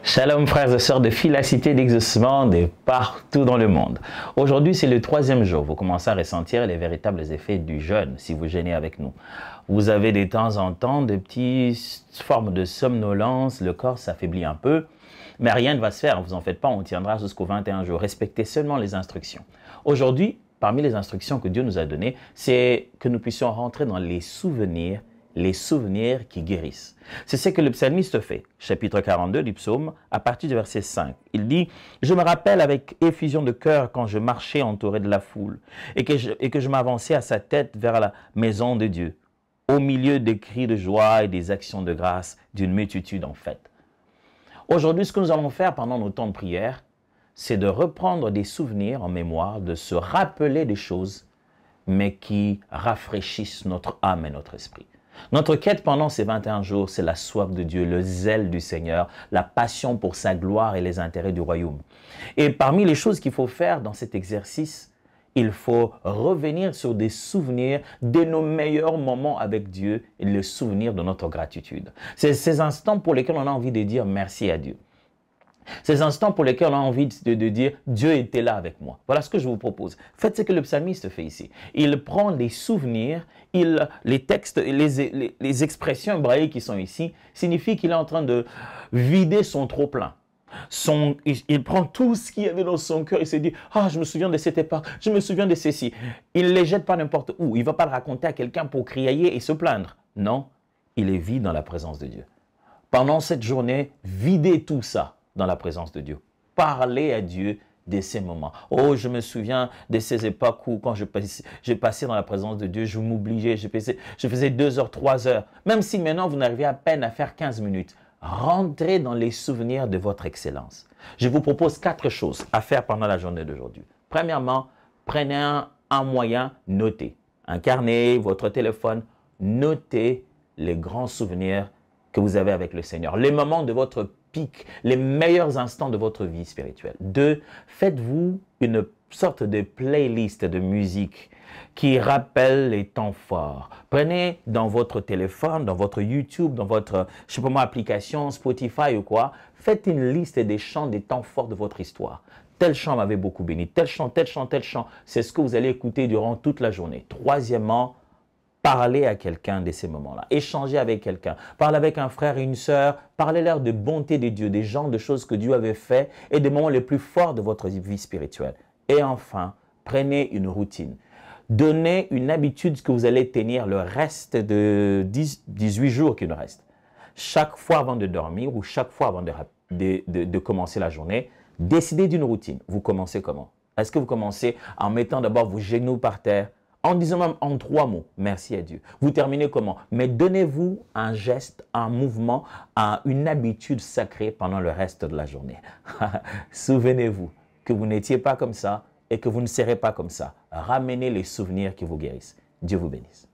Shalom frères et sœurs de Philacité d'Exaucement de partout dans le monde. Aujourd'hui c'est le 3e jour, vous commencez à ressentir les véritables effets du jeûne si vous jeûnez avec nous. Vous avez de temps en temps des petites formes de somnolence, le corps s'affaiblit un peu, mais rien ne va se faire, ne vous en faites pas, on tiendra jusqu'au 21 jours. Respectez seulement les instructions. Aujourd'hui, parmi les instructions que Dieu nous a données, c'est que nous puissions rentrer dans les souvenirs qui guérissent. C'est ce que le psalmiste fait, chapitre 42 du psaume, à partir du verset 5. Il dit « Je me rappelle avec effusion de cœur quand je marchais entouré de la foule et que je m'avançais à sa tête vers la maison de Dieu, au milieu des cris de joie et des actions de grâce d'une multitude en fête. » Aujourd'hui, ce que nous allons faire pendant nos temps de prière, c'est de reprendre des souvenirs en mémoire, de se rappeler des choses, mais qui rafraîchissent notre âme et notre esprit. Notre quête pendant ces 21 jours, c'est la soif de Dieu, le zèle du Seigneur, la passion pour sa gloire et les intérêts du royaume. Et parmi les choses qu'il faut faire dans cet exercice, il faut revenir sur des souvenirs de nos meilleurs moments avec Dieu et le souvenir de notre gratitude. C'est ces instants pour lesquels on a envie de dire merci à Dieu. Ces instants pour lesquels on a envie de dire « Dieu était là avec moi ». Voilà ce que je vous propose. Faites ce que le psalmiste fait ici. Il prend les souvenirs, les textes, les expressions hébraïques qui sont ici, signifient qu'il est en train de vider son trop-plein. Il prend tout ce qu'il y avait dans son cœur et se dit « Ah, je me souviens de cette époque, je me souviens de ceci ». Il ne les jette pas n'importe où. Il ne va pas le raconter à quelqu'un pour crier et se plaindre. Non, il est vide dans la présence de Dieu. Pendant cette journée, videz tout ça dans la présence de Dieu. Parlez à Dieu de ces moments. Oh, je me souviens de ces époques où quand je passais dans la présence de Dieu, je m'oubliais, je faisais 2 heures, 3 heures. Même si maintenant vous n'arrivez à peine à faire 15 minutes, rentrez dans les souvenirs de votre excellence. Je vous propose 4 choses à faire pendant la journée d'aujourd'hui. Premièrement, prenez un moyen, notez. Un carnet, votre téléphone, notez les grands souvenirs que vous avez avec le Seigneur. Les moments de votre pic, les meilleurs instants de votre vie spirituelle. 2, faites-vous une sorte de playlist de musique qui rappelle les temps forts. Prenez dans votre téléphone, dans votre YouTube, dans votre, je sais pas moi, application, Spotify ou quoi, faites une liste des chants, des temps forts de votre histoire. Tel chant m'avait beaucoup béni, tel chant, tel chant, tel chant. C'est ce que vous allez écouter durant toute la journée. Troisièmement, parlez à quelqu'un de ces moments-là. Échangez avec quelqu'un. Parlez avec un frère et une sœur. Parlez-leur de bonté de Dieu, des genres de choses que Dieu avait fait et des moments les plus forts de votre vie spirituelle. Et enfin, prenez une routine. Donnez une habitude que vous allez tenir le reste de 18 jours qui nous restent. Chaque fois avant de dormir ou chaque fois avant de commencer la journée, décidez d'une routine. Vous commencez comment? Est-ce que vous commencez en mettant d'abord vos genoux par terre, en disant même en 3 mots, merci à Dieu. Vous terminez comment? Mais donnez-vous un geste, un mouvement, une habitude sacrée pendant le reste de la journée. Souvenez-vous que vous n'étiez pas comme ça et que vous ne serez pas comme ça. Ramenez les souvenirs qui vous guérissent. Dieu vous bénisse.